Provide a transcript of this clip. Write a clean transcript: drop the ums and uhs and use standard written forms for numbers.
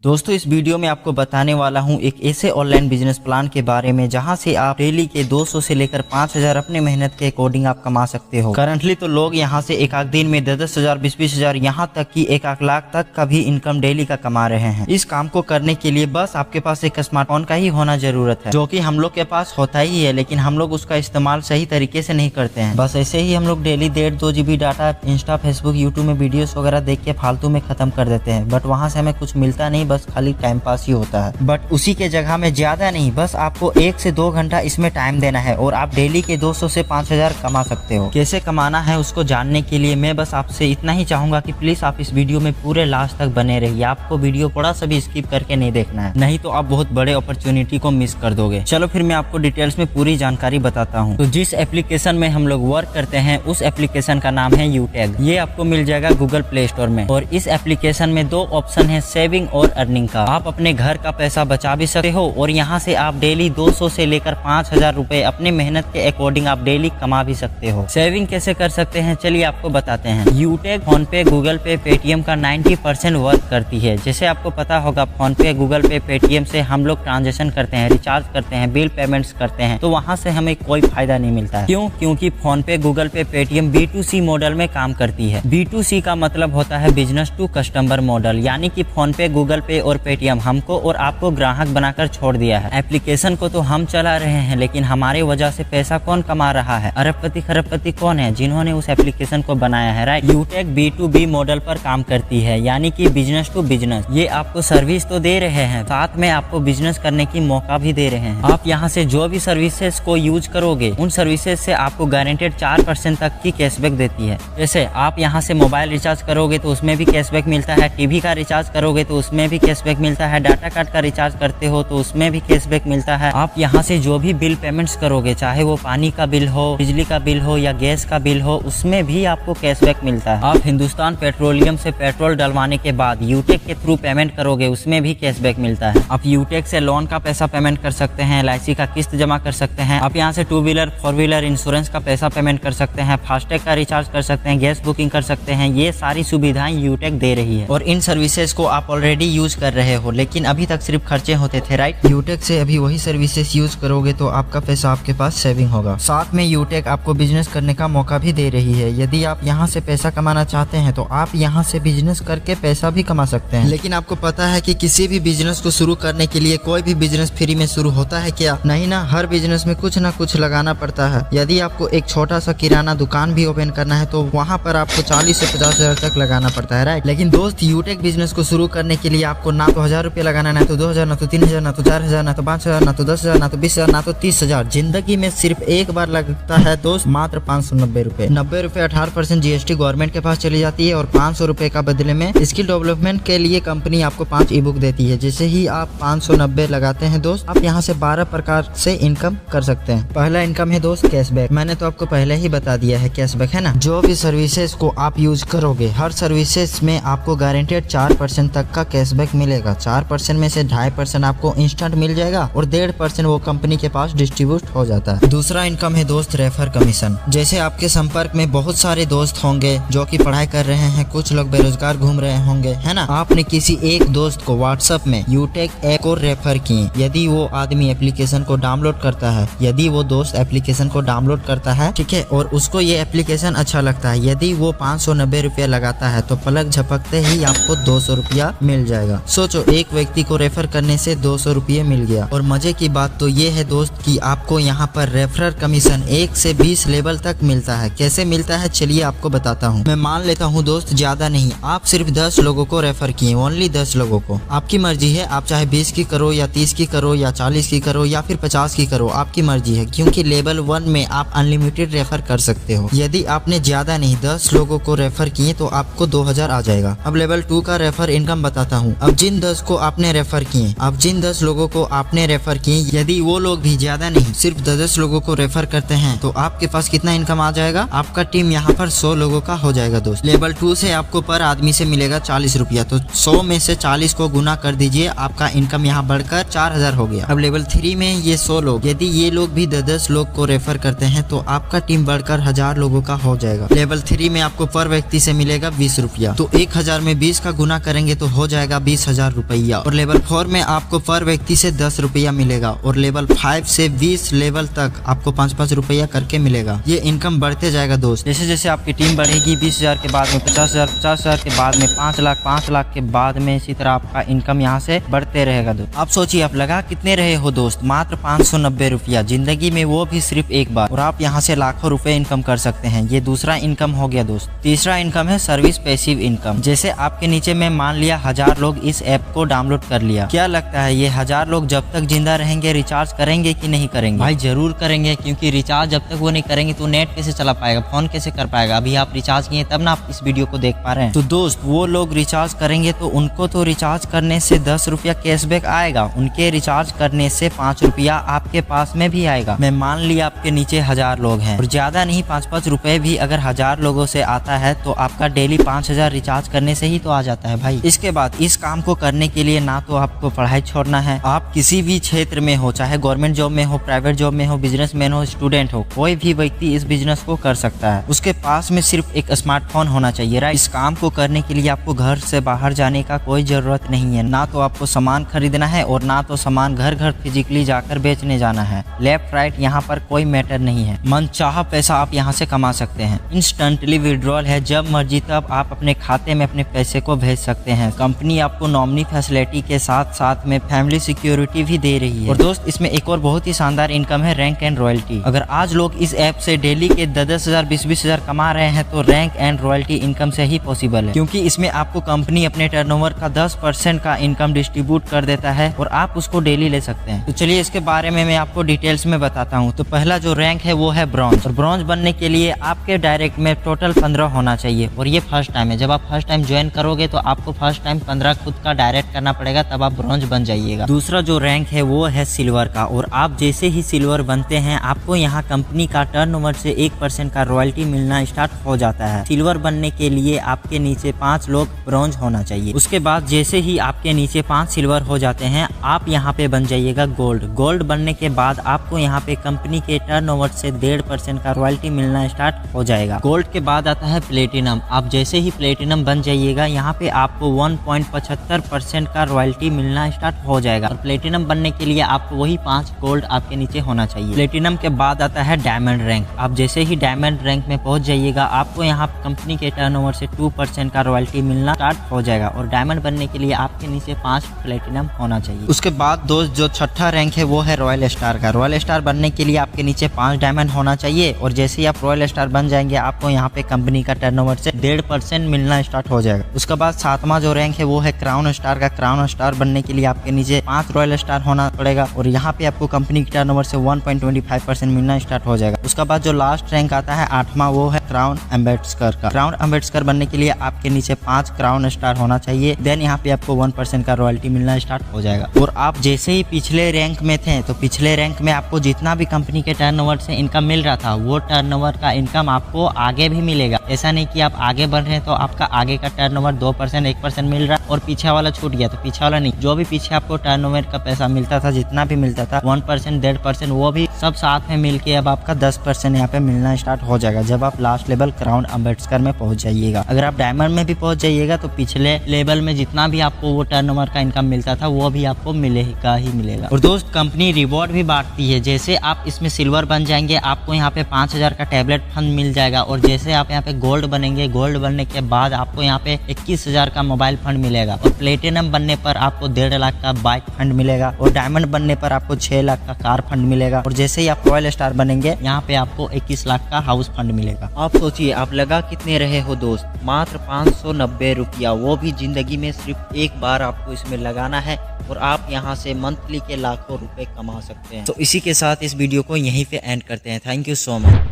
दोस्तों इस वीडियो में आपको बताने वाला हूं एक ऐसे ऑनलाइन बिजनेस प्लान के बारे में जहां से आप डेली के 200 से लेकर 5000 अपने मेहनत के अकॉर्डिंग आप कमा सकते हो। करंटली तो लोग यहां से एक दिन में 10,000 20,000 यहां तक कि 1 लाख तक का भी इनकम डेली का कमा रहे हैं। इस काम को करने के लिए बस आपके पास एक स्मार्टफोन का ही होना जरूरत है, जो कि हम लोग के पास होता ही है, लेकिन हम लोग उसका इस्तेमाल सही तरीके से नहीं करते हैं। बस ऐसे ही हम लोग daily 1.5-2 GB data Insta Facebook YouTube में वीडियोस वगैरह देख के फालतू में खत्म कर देते हैं। बट वहाँ से हमें कुछ मिलता नहीं, बस खाली टाइम पास ही होता है। बट उसी के जगह में ज्यादा नहीं, बस आपको 1 से 2 घंटा इसमें टाइम देना है और आप डेली के 200 से 5,000 कमा सकते हो। कैसे कमाना है उसको जानने के लिए मैं बस आपसे इतना ही चाहूंगा कि प्लीज आप इस वीडियो में पूरे लास्ट तक बने रहिए। आपको वीडियो थोड़ा सा भी स्किप करके नहीं देखना है, नहीं तो आप बहुत बड़े अपॉर्चुनिटी को मिस कर दोगे। चलो फिर मैं आपको डिटेल्स में पूरी जानकारी बताता हूँ। तो जिस एप्लीकेशन में हम लोग वर्क करते हैं उस एप्लीकेशन का नाम है यूटेग। ये आपको मिल जाएगा गूगल प्ले स्टोर में। और इस एप्लीकेशन में 2 ऑप्शन है, सेविंग और अर्निंग का। आप अपने घर का पैसा बचा भी सकते हो और यहाँ से आप डेली 200 से लेकर 5,000 रुपए अपने मेहनत के अकॉर्डिंग आप डेली कमा भी सकते हो। सेविंग कैसे कर सकते हैं चलिए आपको बताते हैं। यूटेग फोन पे, गूगल पे, पेटीएम का 90% वर्क करती है। जैसे आपको पता होगा फोन पे, गूगल पे, पेटीएम से हम लोग ट्रांजेक्शन करते हैं, रिचार्ज करते हैं, बिल पेमेंट्स करते हैं, तो वहाँ से हमें कोई फायदा नहीं मिलता है। क्यों? क्योंकि फोन पे, गूगल पे, पेटीएम B2C मॉडल में काम करती है। B2C का मतलब होता है बिजनेस टू कस्टमर मॉडल, यानी कि फोन पे, गूगल पे और पेटीएम हमको और आपको ग्राहक बनाकर छोड़ दिया है। एप्लीकेशन को तो हम चला रहे हैं, लेकिन हमारी वजह से पैसा कौन कमा रहा है? अरबपति खरबपति कौन है? जिन्होंने उस एप्लीकेशन को बनाया है, राइट। यूटेग B2B मॉडल पर काम करती है, यानी कि बिजनेस टू बिजनेस। ये आपको सर्विस तो दे रहे हैं, साथ में आपको बिजनेस करने की मौका भी दे रहे हैं। आप यहाँ से जो भी सर्विसेज को यूज करोगे उन सर्विसेज से आपको गारंटेड 4% तक की कैशबैक देती है। जैसे आप यहाँ से मोबाइल रिचार्ज करोगे तो उसमें भी कैशबैक मिलता है, टीवी का रिचार्ज करोगे तो उसमें भी कैशबैक मिलता है, डाटा कार्ड का रिचार्ज करते हो तो उसमें भी कैशबैक मिलता है। आप यहाँ से जो भी बिल पेमेंट्स करोगे, चाहे वो पानी का बिल हो, बिजली का बिल हो या गैस का बिल हो, उसमें भी आपको कैशबैक मिलता है। आप हिंदुस्तान पेट्रोलियम से पेट्रोल डलवाने के बाद यूटेग के थ्रू पेमेंट करोगे, उसमें भी कैशबैक मिलता है। आप यूटेग से लोन का पैसा पेमेंट कर सकते हैं, LIC का किस्त जमा कर सकते हैं। आप यहाँ से 2 व्हीलर 4 व्हीलर इंश्योरेंस का पैसा पेमेंट कर सकते हैं, फास्टैग का रिचार्ज कर सकते हैं, गैस बुकिंग कर सकते हैं। ये सारी सुविधाएं यूटेग दे रही है और इन सर्विसेज को आप ऑलरेडी यूज कर रहे हो, लेकिन अभी तक सिर्फ खर्चे होते थे, राइट। यूटेग से अभी वही सर्विसेज यूज करोगे तो आपका पैसा आपके पास सेविंग होगा। साथ में यूटेग आपको बिजनेस करने का मौका भी दे रही है। यदि आप यहाँ से पैसा कमाना चाहते हैं तो आप यहाँ से बिजनेस करके पैसा भी कमा सकते हैं। लेकिन आपको पता है कि किसी भी बिजनेस को शुरू करने के लिए कोई भी बिजनेस फ्री में शुरू होता है क्या? नहीं ना, हर बिजनेस में कुछ ना कुछ लगाना पड़ता है। यदि आपको एक छोटा सा किराना दुकान भी ओपन करना है तो वहाँ पर आपको 40 से 50,000 तक लगाना पड़ता है, राइट। लेकिन दोस्त यूटेग बिजनेस को शुरू करने के लिए आपको ना तो 1,000 रुपये लगाना, ना तो 2,000, ना तो 3,000, ना तो 4,000, ना तो 5,000, ना तो 10,000, ना तो 20,000, ना तो 30,000। जिंदगी में सिर्फ एक बार लगता है दोस्त, मात्र 590 रुपए। 90 रुपए 18% GST गवर्नमेंट के पास चली जाती है और 500 रुपए का बदले में स्किल डेवलपमेंट के लिए कंपनी आपको 5 ई बुक देती है। जैसे ही आप 590 लगाते हैं दोस्त, आप यहाँ से 12 प्रकार से इनकम कर सकते हैं। पहला इनकम है दोस्त कैशबैक। मैंने तो आपको पहले ही बता दिया है, कैशबैक है ना। जो भी सर्विसेज को आप यूज करोगे, हर सर्विसेज में आपको गारंटेड 4% तक का कैशबैक मिलेगा। 4% में से 2.5% आपको इंस्टेंट मिल जाएगा और 1.5% वो कंपनी के पास डिस्ट्रीब्यूट हो जाता है। दूसरा इनकम है दोस्त रेफर कमीशन। जैसे आपके संपर्क में बहुत सारे दोस्त होंगे जो कि पढ़ाई कर रहे हैं, कुछ लोग बेरोजगार घूम रहे होंगे, है ना। आपने किसी एक दोस्त को व्हाट्सएप में यूटेग ऐप को रेफर किए। यदि वो आदमी एप्लीकेशन को डाउनलोड करता है, यदि वो दोस्त एप्लीकेशन को डाउनलोड करता है, ठीक है, और उसको ये एप्लीकेशन अच्छा लगता है, यदि वो 590 रुपया लगाता है तो पलक झपकते ही आपको 200 रुपया मिल जाएगा। सोचो, एक व्यक्ति को रेफर करने से 200 रुपये मिल गया। और मजे की बात तो ये है दोस्त कि आपको यहाँ पर रेफरल कमीशन 1 से 20 लेवल तक मिलता है। कैसे मिलता है चलिए आपको बताता हूँ। मैं मान लेता हूँ दोस्त, ज्यादा नहीं, आप सिर्फ 10 लोगों को रेफर किए, ओनली 10 लोगों को। आपकी मर्जी है, आप चाहे 20 की करो या 30 की करो या 40 की करो या फिर 50 की करो, आपकी मर्जी है। क्योंकि लेवल 1 में आप अनलिमिटेड रेफर कर सकते हो। यदि आपने ज्यादा नहीं 10 लोगों को रेफर किए तो आपको 2000 आ जाएगा। अब लेवल 2 का रेफर इनकम बताता हूँ। अब जिन 10 को आपने रेफर किए, अब जिन 10 लोगों को आपने रेफर किए, यदि वो लोग भी ज्यादा नहीं सिर्फ 10 लोगों को रेफर करते हैं तो आपके पास कितना इनकम आ जाएगा? आपका टीम यहाँ पर 100 लोगों का हो जाएगा दोस्त। लेवल 2 से आपको पर आदमी से मिलेगा 40 रुपया, तो 100 में से 40 को गुना कर दीजिए, आपका इनकम यहाँ बढ़कर 4,000 हो गया। अब लेवल 3 में ये 100 लोग, यदि ये लोग भी 10 लोग को रेफर करते हैं तो आपका टीम बढ़कर 1000 लोगों का हो जाएगा। लेवल 3 में आपको पर व्यक्ति से मिलेगा 20 रुपया, तो 1000 में 20 का गुना करेंगे तो हो जाएगा 20,000 रुपया। और लेवल 4 में आपको पर व्यक्ति से 10 रुपया मिलेगा और लेवल 5 से 20 लेवल तक आपको 5-5 रुपया करके मिलेगा। ये इनकम बढ़ते जाएगा दोस्त। जैसे जैसे आपकी टीम बढ़ेगी 20,000 के बाद में 50,000, 50,000 के बाद में 5 लाख, 5 लाख के बाद में इसी तरह आपका इनकम यहाँ से बढ़ते रहेगा दोस्त। आप सोचिए आप लगा कितने रहे हो दोस्त, मात्र 590 रुपया जिंदगी में, वो भी सिर्फ एक बार, और आप यहाँ से लाखों रुपए इनकम कर सकते हैं। ये दूसरा इनकम हो गया दोस्त। तीसरा इनकम है सर्विस पैसिव इनकम। जैसे आपके नीचे में मान लिया 1000 लोग इस ऐप को डाउनलोड कर लिया, क्या लगता है ये 1000 लोग जब तक जिंदा रहेंगे रिचार्ज करेंगे कि नहीं करेंगे? भाई जरूर करेंगे, क्योंकि रिचार्ज जब तक वो नहीं करेंगे तो नेट कैसे चला पाएगा, फोन कैसे कर पाएगा? अभी आप रिचार्ज किए तब ना आप इस वीडियो को देख पा रहे हैं। तो दोस्त वो लोग रिचार्ज करेंगे तो उनको तो रिचार्ज करने से 10 रुपया कैशबैक आएगा, उनके रिचार्ज करने से 5 रुपया आपके पास में भी आएगा। मैं मान लिया आपके नीचे 1000 लोग हैं और ज्यादा नहीं 5-5 रुपए भी अगर 1000 लोगों से आता है तो आपका डेली 5000 रिचार्ज करने से ही तो आ जाता है भाई। इसके बाद इस काम को करने के लिए ना तो आपको पढ़ाई छोड़ना है, आप किसी भी क्षेत्र में हो, चाहे गवर्नमेंट जॉब में हो, प्राइवेट जॉब में हो, बिजनेसमैन हो, स्टूडेंट हो, कोई भी व्यक्ति इस बिजनेस को कर सकता है। उसके पास में सिर्फ एक स्मार्टफोन होना चाहिए राइट। इस काम को करने के लिए आपको घर से बाहर जाने का कोई जरूरत नहीं है, ना तो आपको सामान खरीदना है और ना तो सामान घर घर फिजिकली जाकर बेचने जाना है। लेफ्ट राइट यहाँ पर कोई मैटर नहीं है, मन चाह पैसा आप यहाँ से कमा सकते हैं। इंस्टेंटली विड्रॉल है, जब मर्जी तब आप अपने खाते में अपने पैसे को भेज सकते हैं। कंपनी आपको नॉमिनी फैसिलिटी के साथ साथ में फैमिली सिक्योरिटी भी दे रही है। और दोस्त इसमें एक और बहुत ही शानदार इनकम है रैंक एंड रॉयल्टी। अगर आज लोग इस ऐप से डेली के 10,000 20,000 कमा रहे हैं तो रैंक एंड रॉयल्टी इनकम से ही पॉसिबल है, क्योंकि इसमें आपको कंपनी अपने टर्नओवर का 10% का इनकम डिस्ट्रीब्यूट कर देता है और आप उसको डेली ले सकते हैं। तो चलिए इसके बारे में मैं आपको डिटेल्स में बताता हूँ। तो पहला जो रैंक है वो है ब्रॉन्ज, और ब्रॉन्ज बनने के लिए आपके डायरेक्ट में टोटल 15 होना चाहिए और ये फर्स्ट टाइम है। जब आप फर्स्ट टाइम ज्वाइन करोगे तो आपको फर्स्ट टाइम 15 खुद का डायरेक्ट करना पड़ेगा, तब आप ब्रॉन्ज बन जाइएगा। दूसरा जो रैंक है वो है सिल्वर का, और आप जैसे ही सिल्वर बनते हैं आपको यहाँ कंपनी का टर्नओवर से 1% का रॉयल्टी मिलना स्टार्ट हो जाता है। सिल्वर बनने के लिए आपके नीचे 5 लोग ब्रॉन्ज होना चाहिए। उसके बाद जैसे ही आपके नीचे 5 सिल्वर हो जाते हैं आप यहाँ पे बन जाइएगा गोल्ड। गोल्ड बनने के बाद आपको यहाँ पे कंपनी के टर्नओवर से 1.5% का रॉयल्टी मिलना स्टार्ट हो जाएगा। गोल्ड के बाद आता है प्लेटिनम। आप जैसे ही प्लेटिनम बन जाइएगा यहाँ पे आपको 1.75% का रॉयल्टी मिलना स्टार्ट हो जाएगा। और प्लेटिनम बनने के लिए आपको वही 5 गोल्ड आपके नीचे होना चाहिए। प्लेटिनम के बाद आता है डायमंड रैंक। आप जैसे ही डायमंड रैंक में पहुंच जाइएगा आपको यहाँ कंपनी के टर्नओवर से 2% का रॉयल्टी मिलना स्टार्ट हो जाएगा। और डायमंड बनने के लिए आपके नीचे 5 प्लेटिनम होना चाहिए। उसके बाद दोस्त जो छठा रैंक है वो है रॉयल स्टार का। रॉयल स्टार बनने के लिए आपके नीचे 5 डायमंड होना चाहिए और जैसे ही आप रॉयल स्टार बन जाएंगे आपको यहाँ पे कंपनी का टर्नओवर से 1.5% मिलना स्टार्ट हो जाएगा। उसके बाद सातवां जो रैंक है वो है क्राउन स्टार का। क्राउन स्टार बनने के लिए आपके नीचे 5 रॉयल स्टार होना पड़ेगा और यहाँ पे आपको कंपनी के टर्नओवर से 1.25% मिलना स्टार्ट हो जाएगा। उसके बाद जो लास्ट रैंक आता है 8वां वो है क्राउन एम्बेसडर का। क्राउन एम्बेसडर बनने के लिए आपके नीचे 5 क्राउन स्टार होना चाहिए, देन यहाँ पे आपको 1% का रॉयल्टी मिलना स्टार्ट हो जाएगा। और आप जैसे ही पिछले रैंक में थे तो पिछले रैंक में आपको जितना भी कंपनी के टर्नओवर से इनकम मिल रहा था वो टर्नओवर का इनकम आपको आगे भी मिलेगा। ऐसा नहीं कि आप आगे बढ़ रहे हैं तो आपका आगे का टर्नओवर 2% 1% मिल रहा है और पीछे वाला छूट गया, तो पीछे वाला नहीं, जो भी पीछे आपको टर्नओवर का पैसा मिलता था जितना भी मिलता था 1% 1.5% वो भी सब साथ में मिलके अब आपका 10% यहाँ पे मिलना स्टार्ट हो जाएगा जब आप लास्ट लेवल क्राउन एम्बेसडर में पहुंच जाइएगा। अगर आप डायमंड में भी पहुंच जाइएगा तो पिछले लेवल में जितना भी आपको वो टर्नओवर का इनकम मिलता था वो भी आपको मिलेगा ही मिलेगा। और दोस्त कंपनी रिवॉर्ड भी बांटती है। जैसे आप इसमें सिल्वर बन जाएंगे आपको यहाँ पे 5000 का टैबलेट फंड मिल जाएगा और जैसे आप यहाँ पे गोल्ड बनेंगे, गोल्ड बनने के बाद आपको यहाँ पे 21,000 का मोबाइल फंड मिलेगा और प्लेटिनम बनने पर आपको 1.5 लाख का बाइक फंड मिलेगा और डायमंड बनने पर आपको 6 लाख का कार फंड मिलेगा और जैसे ही आप रॉयल स्टार बनेंगे यहाँ पे आपको 21 लाख का हाउस फंड मिलेगा। आप सोचिए आप लगा कितने रहे हो दोस्त, मात्र 590 रुपया, वो भी जिंदगी में सिर्फ एक बार आपको इसमें लगाना है और आप यहाँ से मंथली के लाखों रुपए कमा सकते हैं। तो इसी के साथ इस वीडियो को यहीं पे एंड करते हैं। Thank you so much.